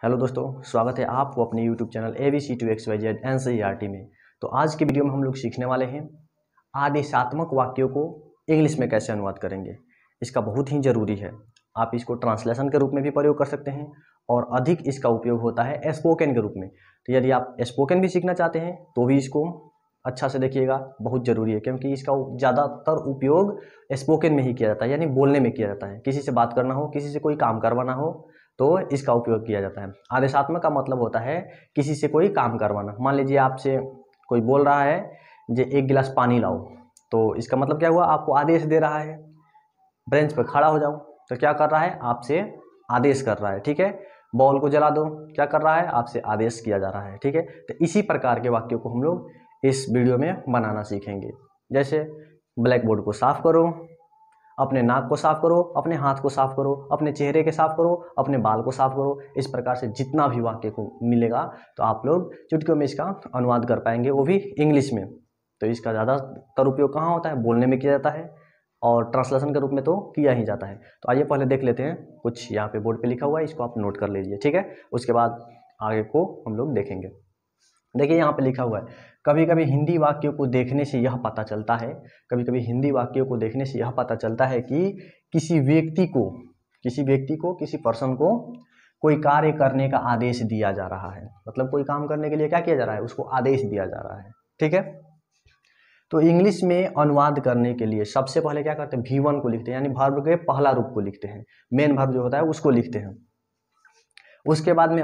Hello दोस्तों, स्वागत है आपको अपने YouTube चैनल ABC2XYZ NCERT में। तो आज की वीडियो में हम लोग सीखने वाले हैं आदेशात्मक वाक्यों को इंग्लिश में कैसे अनुवाद करेंगे। इसका बहुत ही ज़रूरी है। आप इसको ट्रांसलेशन के रूप में भी प्रयोग कर सकते हैं और अधिक इसका उपयोग होता है स्पोकन के रूप में। तो यदि आप स्पोकन भी सीखना चाहते हैं तो भी इसको अच्छा से देखिएगा, बहुत ज़रूरी है क्योंकि इसका ज़्यादातर उपयोग स्पोकन में ही किया जाता है, यानी बोलने में किया जाता है। किसी से बात करना हो, किसी से कोई काम करवाना हो तो इसका उपयोग किया जाता है। आदेशात्मक का मतलब होता है किसी से कोई काम करवाना। मान लीजिए आपसे कोई बोल रहा है जे 1 गिलास पानी लाओ, तो इसका मतलब क्या हुआ, आपको आदेश दे रहा है बेंच पर खड़ा हो जाओ। तो क्या कर रहा है, आपसे आदेश कर रहा है। ठीक है, बॉल को जला दो, क्या कर रहा है, आपसे आदेश किया जा रहा है। ठीक है, तो इसी प्रकार के वाक्यों को हम लोग इस वीडियो में बनाना सीखेंगे। जैसे ब्लैक बोर्ड को साफ करो, अपने नाक को साफ करो, अपने हाथ को साफ करो, अपने चेहरे के साफ करो, अपने बाल को साफ करो। इस प्रकार से जितना भी वाक्य को मिलेगा तो आप लोग चुटकियों में इसका अनुवाद कर पाएंगे, वो भी इंग्लिश में। तो इसका ज़्यादातर उपयोग कहाँ होता है, बोलने में किया जाता है और ट्रांसलेशन के रूप में तो किया ही जाता है। तो आइए पहले देख लेते हैं, कुछ यहाँ पे बोर्ड पे लिखा हुआ है, इसको आप नोट कर लीजिए। ठीक है, उसके बाद आगे को हम लोग देखेंगे। देखिए यहाँ पे लिखा हुआ है, कभी कभी हिंदी वाक्यों को देखने से यह पता चलता है, कभी कभी हिंदी वाक्यों को देखने से यह पता चलता है कि किसी व्यक्ति को किसी पर्सन को कोई कार्य करने का आदेश दिया जा रहा है। मतलब कोई काम करने के लिए क्या किया जा रहा है, उसको आदेश दिया जा रहा है। ठीक है, तो इंग्लिश में अनुवाद करने के लिए सबसे पहले क्या करते हैं, V1 को लिखते हैं, यानी वर्ब के पहला रूप को लिखते हैं, मेन वर्ब जो होता है उसको लिखते हैं। उसके बाद में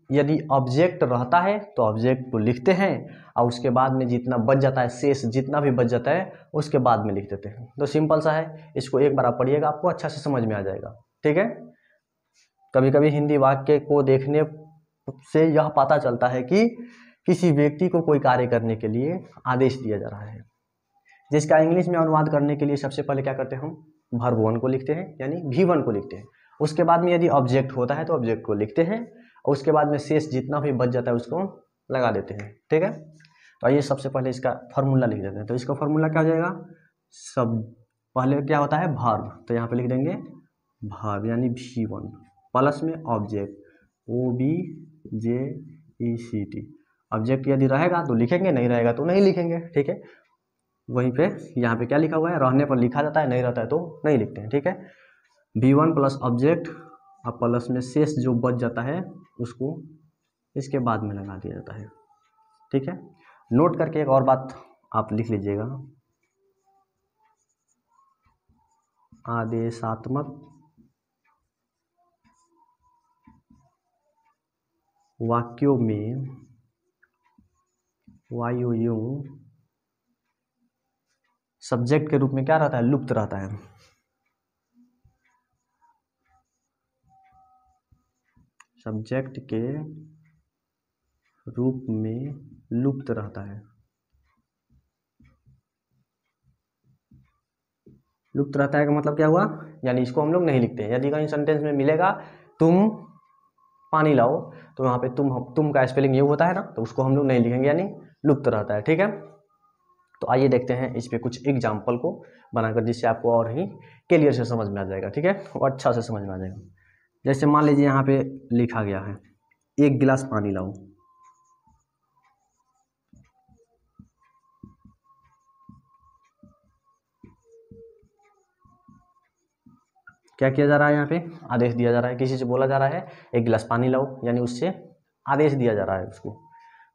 यदि ऑब्जेक्ट रहता है तो ऑब्जेक्ट को लिखते हैं और उसके बाद में जितना बच जाता है, शेष जितना भी बच जाता है उसके बाद में लिख देते हैं। तो सिंपल सा है, इसको एक बार आप पढ़िएगा, आपको अच्छा से समझ में आ जाएगा। ठीक है, कभी कभी हिंदी वाक्य को देखने से यह पता चलता है कि किसी व्यक्ति को कोई कार्य करने के लिए आदेश दिया जा रहा है, जिसका इंग्लिश में अनुवाद करने के लिए सबसे पहले क्या करते हैं, हम वर्ब 1 को लिखते हैं, यानी V1 को लिखते हैं। उसके बाद में यदि ऑब्जेक्ट होता है तो ऑब्जेक्ट को लिखते हैं और उसके बाद में शेष जितना भी बच जाता है उसको लगा देते हैं। ठीक है, तो आइए सबसे पहले इसका फार्मूला लिख देते हैं। तो इसका फार्मूला क्या हो जाएगा, सब पहले क्या होता है वर्ब, तो यहाँ पे लिख देंगे वर्ब यानी V1 प्लस में ऑब्जेक्ट OBJECT। ऑब्जेक्ट यदि रहेगा तो लिखेंगे, नहीं रहेगा तो नहीं लिखेंगे। ठीक है, वहीं पे यहाँ पे क्या लिखा हुआ है, रहने पर लिखा जाता है, नहीं रहता है तो नहीं लिखते हैं। ठीक है, V1 प्लस ऑब्जेक्ट और प्लस में शेष जो बच जाता है उसको इसके बाद में लगा दिया जाता है। ठीक है, नोट करके एक और बात आप लिख लीजिएगा, आदेशात्मक वाक्यों में वायु सब्जेक्ट के रूप में क्या रहता है, लुप्त रहता है। सब्जेक्ट के रूप में लुप्त रहता है। लुप्त रहता है का मतलब क्या हुआ, यानी इसको हम लोग नहीं लिखते हैं। यदि कहीं सेंटेंस में मिलेगा तुम पानी लाओ, तो यहाँ पे तुम का स्पेलिंग ये होता है ना, तो उसको हम लोग नहीं लिखेंगे, यानी लुप्त रहता है। ठीक है, तो आइए देखते हैं इस पे कुछ एग्जाम्पल को बनाकर, जिससे आपको और ही क्लियर से समझ में आ जाएगा। ठीक है, और अच्छा से समझ में आ जाएगा। जैसे मान लीजिए यहाँ पे लिखा गया है 1 गिलास पानी लाओ, क्या किया जा रहा है, यहाँ पे आदेश दिया जा रहा है, किसी से बोला जा रहा है 1 गिलास पानी लाओ, यानी उससे आदेश दिया जा रहा है उसको।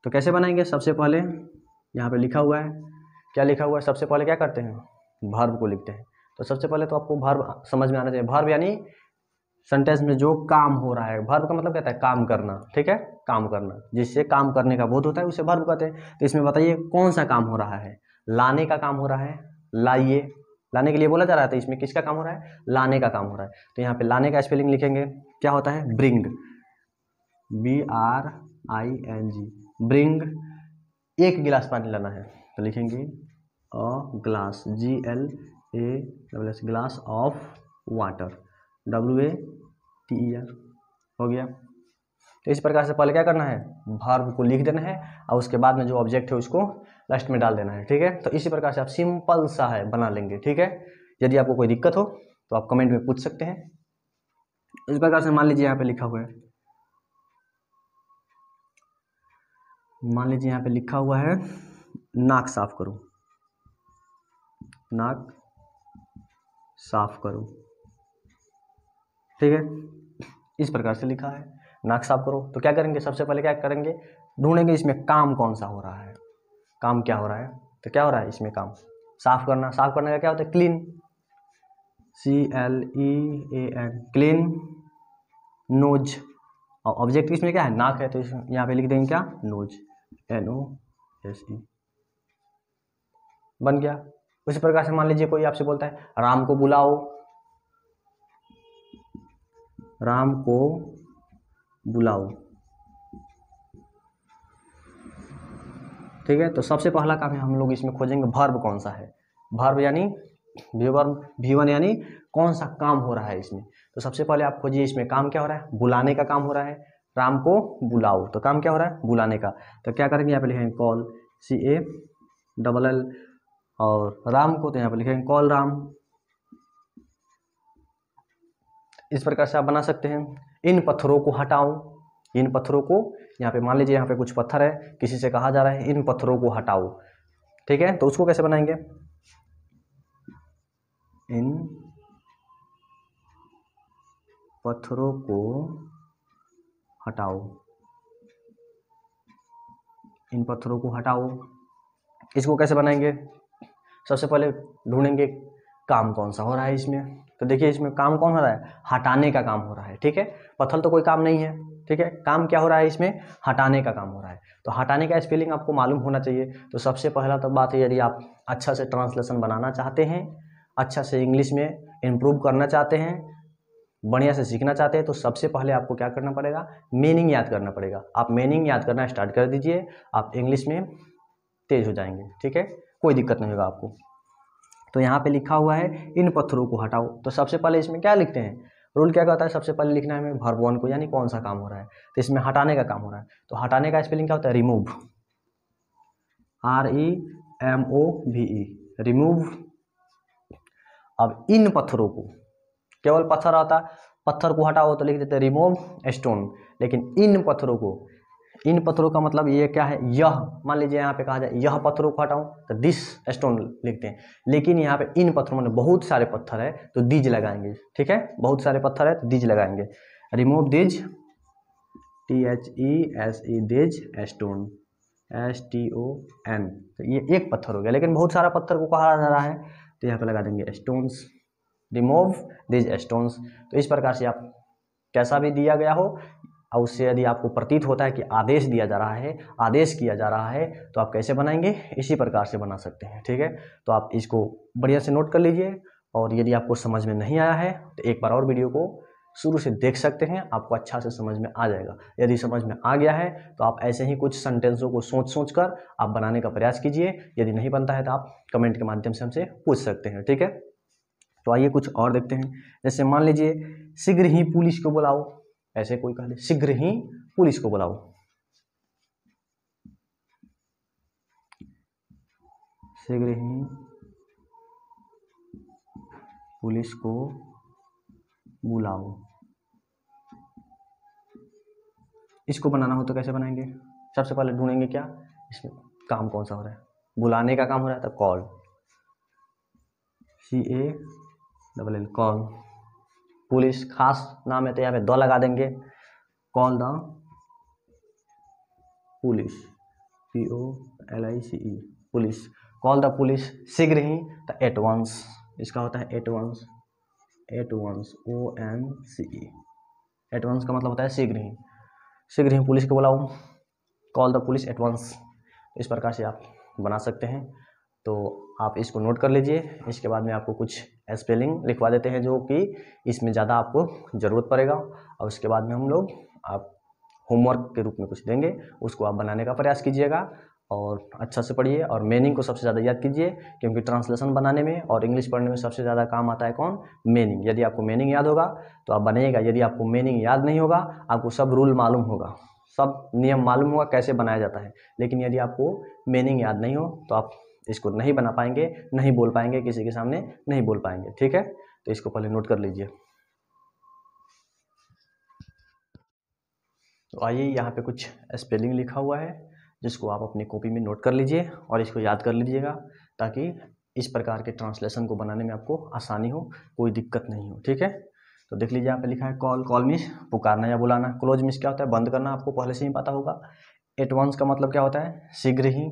तो कैसे बनाएंगे, सबसे पहले यहाँ पे लिखा हुआ है, क्या लिखा हुआ है, सबसे पहले क्या करते हैं, वर्ब को लिखते हैं। तो सबसे पहले तो आपको वर्ब समझ में आना चाहिए। वर्ब यानी सेंटेंस में जो काम हो रहा है, वर्ब का मतलब कहता है काम करना। ठीक है, काम करना, जिससे काम करने का बोध होता है उसे वर्ब कहते हैं। तो इसमें बताइए कौन सा काम हो रहा है, लाने का काम हो रहा है, लाइए, लाने के लिए बोला जा रहा है, तो इसमें किसका काम हो रहा है, लाने का काम हो रहा है। तो यहाँ पे लाने का स्पेलिंग लिखेंगे, क्या होता है, ब्रिंग, BRING, ब्रिंग। 1 गिलास पानी लाना है तो लिखेंगे a glass, GLAS, glass of water, WATER, हो गया। तो इस प्रकार से पहले क्या करना है, वर्ब को लिख देना है और उसके बाद में जो ऑब्जेक्ट है उसको लास्ट में डाल देना है। ठीक है, तो इसी प्रकार से आप सिंपल सा है बना लेंगे। ठीक है, यदि आपको कोई दिक्कत हो तो आप कमेंट में पूछ सकते हैं। इस प्रकार से मान लीजिए यहाँ पे लिखा हुआ है मान लीजिए यहाँ पे लिखा हुआ है नाक साफ करो, नाक साफ करो, ठीक है, इस प्रकार से लिखा है नाक साफ करो। तो क्या करेंगे, सबसे पहले क्या करेंगे, ढूंढेंगे इसमें काम कौन सा हो रहा है, काम क्या हो रहा है। तो क्या हो रहा है इसमें काम, साफ करना। साफ करने का क्या होता है, क्लीन, CLEAN, क्लीन। नोज, और ऑब्जेक्ट इसमें क्या है, नाक है, तो यहाँ पे लिख देंगे क्या, नोज, NOSE, बन गया। उसी प्रकार से मान लीजिए कोई आपसे बोलता है राम को बुलाओ, राम को बुलाओ, ठीक है। तो सबसे पहला काम है, हम लोग इसमें खोजेंगे वर्ब कौन सा है, वर्ब यानी V1 यानी कौन सा काम हो रहा है इसमें। तो सबसे पहले आप खोजिए इसमें काम क्या हो रहा है, बुलाने का काम हो रहा है, राम को बुलाओ, तो काम क्या हो रहा है, बुलाने का। तो क्या करेंगे, यहाँ पे लिखेंगे कॉल, CALL, और राम को तो यहाँ पे लिखेंगे कॉल राम। इस प्रकार से आप बना सकते हैं। इन पत्थरों को हटाओ, इन पत्थरों को, यहाँ पे मान लीजिए यहाँ पे कुछ पत्थर है, किसी से कहा जा रहा है इन पत्थरों को हटाओ, ठीक है। तो उसको कैसे बनाएंगे, इन पत्थरों को हटाओ, इन पत्थरों को हटाओ। इसको कैसे बनाएंगे, सबसे पहले ढूंढेंगे काम कौन सा हो रहा है इसमें। तो देखिए इसमें काम कौन हो रहा है, हटाने का काम हो रहा है, ठीक है। पत्थर तो कोई काम नहीं है, ठीक है, काम क्या हो रहा है इसमें, हटाने का काम हो रहा है। तो हटाने का स्पेलिंग आपको मालूम होना चाहिए। तो सबसे पहला तो बात है, यदि आप अच्छा से ट्रांसलेशन बनाना चाहते हैं, अच्छा से इंग्लिश में इम्प्रूव करना चाहते हैं, बढ़िया से सीखना चाहते हैं, तो सबसे पहले आपको क्या करना पड़ेगा, मीनिंग याद करना पड़ेगा। आप मीनिंग याद करना स्टार्ट कर दीजिए, आप इंग्लिश में तेज हो जाएंगे, ठीक है, कोई दिक्कत नहीं होगा आपको। तो यहाँ पे लिखा हुआ है इन पत्थरों को हटाओ। तो सबसे पहले इसमें क्या लिखते हैं, रूल क्या कहता है, सबसे पहले लिखना है हमें वर्ब वन को, यानी कौन सा काम हो रहा है। तो इसमें हटाने का काम हो रहा है, तो हटाने का स्पेलिंग क्या होता है, रिमूव, REMOVE, रिमूव। अब इन पत्थरों को, केवल पत्थर आता, पत्थर को हटाओ तो लिख देते रिमूव स्टोन, लेकिन इन पत्थरों को, इन पत्थरों का मतलब ये क्या है, यह, मान लीजिए यहाँ पे कहा जाए यह पत्थरों को हटाऊं तो दिस स्टोन लिखते हैं, लेकिन यहाँ पे इन पत्थरों में बहुत सारे पत्थर है तो दीज लगाएंगे, ठीक है, बहुत सारे पत्थर है तो दीज लगाएंगे। Remove these, THESE, these stone, STON। तो ये एक पत्थर हो गया, लेकिन बहुत सारा पत्थर को कहा जा रहा है तो यहाँ पे लगा देंगे स्टोन्स, रिमूव दीज स्टोन्स। तो इस प्रकार से आप कैसा भी दिया गया हो और उससे यदि आपको प्रतीत होता है कि आदेश दिया जा रहा है, आदेश किया जा रहा है, तो आप कैसे बनाएंगे, इसी प्रकार से बना सकते हैं, ठीक है। तो आप इसको बढ़िया से नोट कर लीजिए, और यदि आपको समझ में नहीं आया है तो एक बार और वीडियो को शुरू से देख सकते हैं, आपको अच्छा से समझ में आ जाएगा। यदि समझ में आ गया है तो आप ऐसे ही कुछ सेंटेंसों को सोच कर आप बनाने का प्रयास कीजिए। यदि नहीं बनता है तो आप कमेंट के माध्यम से हमसे पूछ सकते हैं, ठीक है। तो आइए कुछ और देखते हैं। जैसे मान लीजिए शीघ्र ही पुलिस को बुलाओ, ऐसे कोई कह दे शीघ्र ही पुलिस को बुलाओ, शीघ्र ही पुलिस को बुलाओ। इसको बनाना हो तो कैसे बनाएंगे, सबसे पहले ढूंढेंगे क्या, इसमें काम कौन सा हो रहा है, बुलाने का काम हो रहा है तो कॉल, CALL, कॉल। पुलिस खास नाम है तो यहाँ पे द लगा देंगे, call the police, POLICE, police, call the police. शीघ्र ही तो एट वंस, इसका होता है at once, ONCE, at once का मतलब होता है शीघ्र ही, शीघ्र ही पुलिस को बुलाओ, call the police at once. इस प्रकार से आप बना सकते हैं। तो आप इसको नोट कर लीजिए। इसके बाद में आपको कुछ स्पेलिंग लिखवा देते हैं जो कि इसमें ज़्यादा आपको ज़रूरत पड़ेगा, और उसके बाद में हम लोग आप होमवर्क के रूप में कुछ देंगे, उसको आप बनाने का प्रयास कीजिएगा और अच्छा से पढ़िए, और मीनिंग को सबसे ज़्यादा याद कीजिए, क्योंकि ट्रांसलेशन बनाने में और इंग्लिश पढ़ने में सबसे ज़्यादा काम आता है कौन, मीनिंग। यदि आपको मीनिंग याद होगा तो आप बनेगा, यदि आपको मीनिंग याद नहीं होगा, आपको सब रूल मालूम होगा, सब नियम मालूम होगा कैसे बनाया जाता है, लेकिन यदि आपको मीनिंग याद नहीं हो तो आप इसको नहीं बना पाएंगे, नहीं बोल पाएंगे, किसी के सामने नहीं बोल पाएंगे, ठीक है। तो इसको पहले नोट कर लीजिए। तो आइए यहाँ पे कुछ स्पेलिंग लिखा हुआ है जिसको आप अपनी कॉपी में नोट कर लीजिए और इसको याद कर लीजिएगा, ताकि इस प्रकार के ट्रांसलेशन को बनाने में आपको आसानी हो, कोई दिक्कत नहीं हो। ठीक है, तो देख लीजिए यहाँ पे लिखा है कॉल, कॉल मीन्स पुकारना या बुलाना। क्लोज मीन्स क्या होता है, बंद करना, आपको पहले से ही पता होगा। एट वंस का मतलब क्या होता है, शीघ्र ही,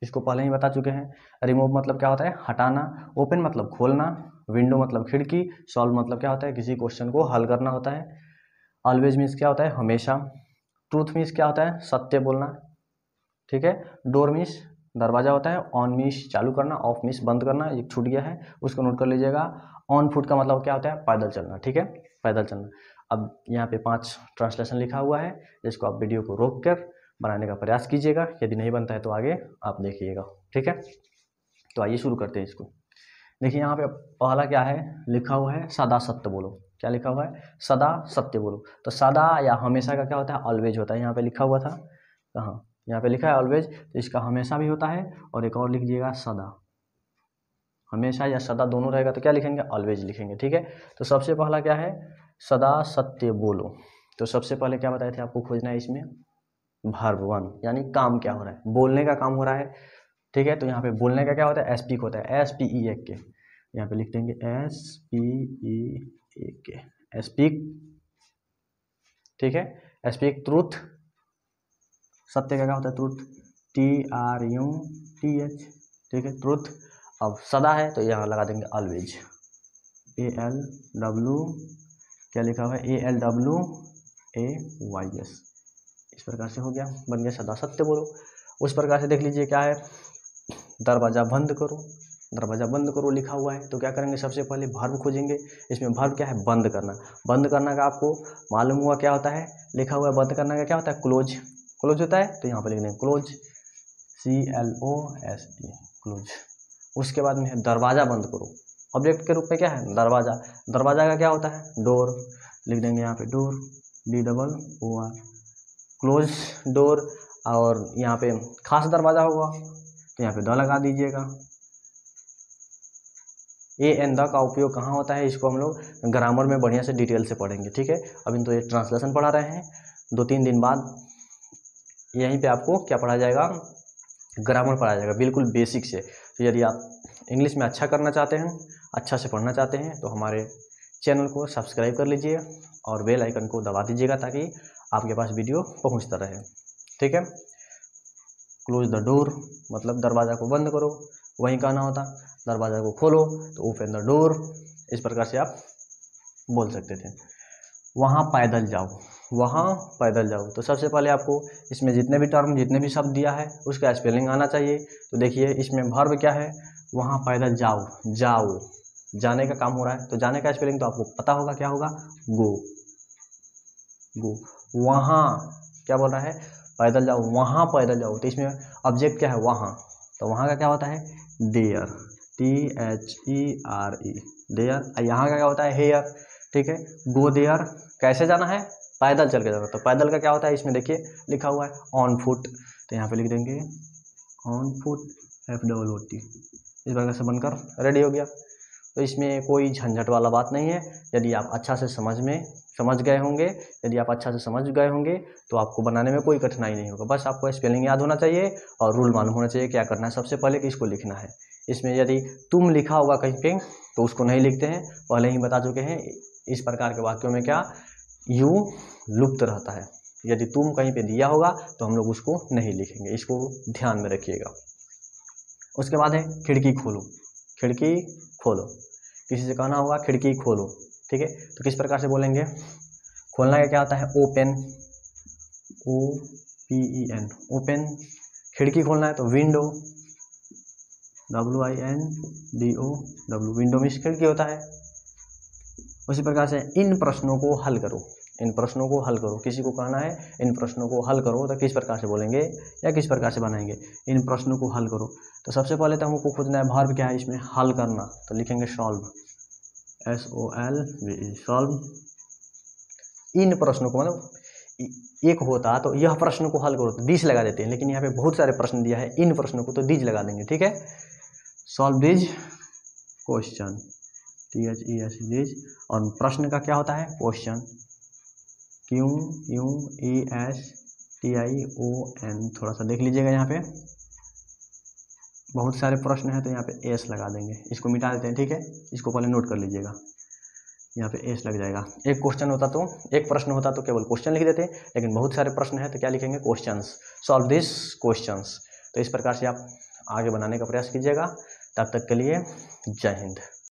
इसको पहले ही बता चुके हैं। रिमूव मतलब क्या होता है, हटाना। ओपन मतलब खोलना। विंडो मतलब खिड़की। सॉल्व मतलब क्या होता है, किसी क्वेश्चन को हल करना होता है। ऑलवेज मीन्स क्या होता है, हमेशा। ट्रूथ मीन्स क्या होता है, सत्य बोलना। ठीक है, डोर मीन्स दरवाजा होता है। ऑन मीन्स चालू करना, ऑफ मीन्स बंद करना, एक छूट गया है उसको नोट कर लीजिएगा। ऑन फुट का मतलब क्या होता है, पैदल चलना। ठीक है, पैदल चलना। अब यहाँ पे 5 ट्रांसलेशन लिखा हुआ है, जिसको आप वीडियो को रोक कर बनाने का प्रयास कीजिएगा। यदि नहीं बनता है तो आगे आप देखिएगा। ठीक है, तो आइए शुरू करते हैं इसको। देखिए यहाँ पे पहला क्या है, लिखा हुआ है सदा सत्य बोलो। क्या लिखा हुआ है, सदा सत्य बोलो। तो सदा या हमेशा का क्या होता है, ऑलवेज होता है। यहाँ पे लिखा हुआ था, कहाँ, यहाँ पे लिखा है ऑलवेज, तो इसका हमेशा भी होता है। और एक और लिख दीजिएगा सदा। हमेशा या सदा दोनों रहेगा तो क्या लिखेंगे, ऑलवेज लिखेंगे। ठीक है, तो सबसे पहला क्या है, सदा सत्य बोलो। तो सबसे पहले क्या बताए थे आपको, खोजना है इसमें वर्ब 1, यानी काम क्या हो रहा है, बोलने का काम हो रहा है। ठीक है, तो यहाँ पे बोलने का क्या होता है, स्पीक होता है। SPEAK, यहाँ पे लिख देंगे SPEAK, स्पीक। ठीक है, स्पीक ट्रूथ। सत्य का क्या होता है, ट्रूथ, TRUTH। ठीक है, ट्रूथ। अब सदा है तो यहाँ लगा देंगे ऑलवेज, ALW, क्या लिखा हुआ है, ALWAYS। इस प्रकार से हो गया, बन गया सदा सत्य बोलो। उस प्रकार से देख लीजिए क्या है, दरवाज़ा बंद करो। दरवाज़ा बंद करो लिखा हुआ है, तो क्या करेंगे, सबसे पहले वर्ब खोजेंगे। इसमें वर्ब क्या है, बंद करना। बंद करना का आपको मालूम हुआ क्या होता है, लिखा हुआ है बंद करना का क्या होता है, क्लोज। क्लोज होता है, तो यहाँ पर लिख देंगे क्लोज, CLOSE, क्लोज। उसके बाद में है दरवाज़ा बंद करो। ऑब्जेक्ट के रूप में क्या है, दरवाज़ा। दरवाज़ा का क्या होता है, डोर। लिख देंगे यहाँ पे डोर, DOOR, क्लोज डोर। और यहाँ पे खास दरवाज़ा होगा तो यहाँ पे द लगा दीजिएगा। AN द का उपयोग कहाँ होता है, इसको हम लोग ग्रामर में बढ़िया से डिटेल से पढ़ेंगे। ठीक है, अभी तो ये ट्रांसलेशन पढ़ा रहे हैं, 2-3 दिन बाद यहीं पे आपको क्या पढ़ा जाएगा, ग्रामर पढ़ाया जाएगा, बिल्कुल बेसिक से। तो यदि आप इंग्लिश में अच्छा करना चाहते हैं, अच्छा से पढ़ना चाहते हैं, तो हमारे चैनल को सब्सक्राइब कर लीजिए और बेल आइकन को दबा दीजिएगा, ताकि आपके पास वीडियो पहुंचता रहे। ठीक है, क्लोज द डोर मतलब दरवाज़ा को बंद करो, वहीं कहना होता। दरवाज़ा को खोलो तो ओपन द डोर, इस प्रकार से आप बोल सकते थे। वहाँ पैदल जाओ, वहाँ पैदल जाओ। तो सबसे पहले आपको इसमें जितने भी टर्म, जितने भी शब्द दिया है, उसका स्पेलिंग आना चाहिए। तो देखिए इसमें वर्ब क्या है, वहाँ पैदल जाओ। जाओ, जाने का काम हो रहा है, तो जाने का स्पेलिंग तो आपको पता होगा, क्या होगा, गो। गो। वहाँ क्या बोल रहा है, पैदल जाओ, वहाँ पैदल जाओ। तो इसमें ऑब्जेक्ट क्या है, वहाँ, तो वहाँ का क्या होता है, देयर, THERE, देयर। यहाँ का क्या होता है, हेयर। ठीक है, गो देयर, कैसे जाना है, पैदल चल के जाना। तो पैदल का क्या होता है, इसमें देखिए लिखा हुआ है ऑन फुट, तो यहाँ पे लिख देंगे ऑन फुट, FOOT। इस प्रकार से बनकर रेडी हो गया। तो इसमें कोई झंझट वाला बात नहीं है। यदि आप अच्छा से समझ गए होंगे, यदि आप अच्छा से समझ गए होंगे तो आपको बनाने में कोई कठिनाई नहीं होगा। बस आपको स्पेलिंग याद होना चाहिए और रूल मालूम होना चाहिए, क्या करना है। सबसे पहले कि इसको लिखना है। इसमें यदि तुम लिखा होगा कहीं पे तो उसको नहीं लिखते हैं, पहले ही बता चुके हैं। इस प्रकार के वाक्यों में क्या, यू लुप्त रहता है। यदि तुम कहीं पे दिया होगा तो हम लोग उसको नहीं लिखेंगे, इसको ध्यान में रखिएगा। उसके बाद है खिड़की खोलो। खिड़की खोलो, किसी से कहना होगा खिड़की खोलो। ठीक है, तो किस प्रकार से बोलेंगे, खोलना का क्या होता है, ओपन, OPEN, ओपन। खिड़की खोलना है तो विंडो, WINDO, विंडो मीन्स खिड़की होता है। उसी प्रकार से इन प्रश्नों को हल करो। इन प्रश्नों को हल करो, किसी को कहना है इन प्रश्नों को हल करो, तो किस प्रकार से बोलेंगे या किस प्रकार से बनाएंगे, इन प्रश्नों को हल करो। तो सबसे पहले तो हमको खोजना है वर्ब क्या है इसमें, हल करना, तो लिखेंगे सॉल्व, SOLVE, सॉल्व। इन प्रश्नों को मतलब एक होता तो यह प्रश्न को हल करो तो दिस लगा देते हैं, लेकिन यहाँ पे बहुत सारे प्रश्न दिया है, इन प्रश्नों को तो दिस लगा देंगे। ठीक है, solve this question, THES this. और प्रश्न का क्या होता है, क्वेश्चन, QUES TION, थोड़ा सा देख लीजिएगा, यहाँ पे बहुत सारे प्रश्न हैं तो यहाँ पे एस लगा देंगे, इसको मिटा देते हैं, ठीक है। इसको पहले नोट कर लीजिएगा, यहाँ पे एस लग जाएगा। एक क्वेश्चन होता तो, एक प्रश्न होता तो केवल क्वेश्चन लिख देते, लेकिन बहुत सारे प्रश्न हैं तो क्या लिखेंगे, क्वेश्चंस, सॉल्व दिस क्वेश्चंस। तो इस प्रकार से आप आगे बनाने का प्रयास कीजिएगा। तब तक के लिए जय हिंद।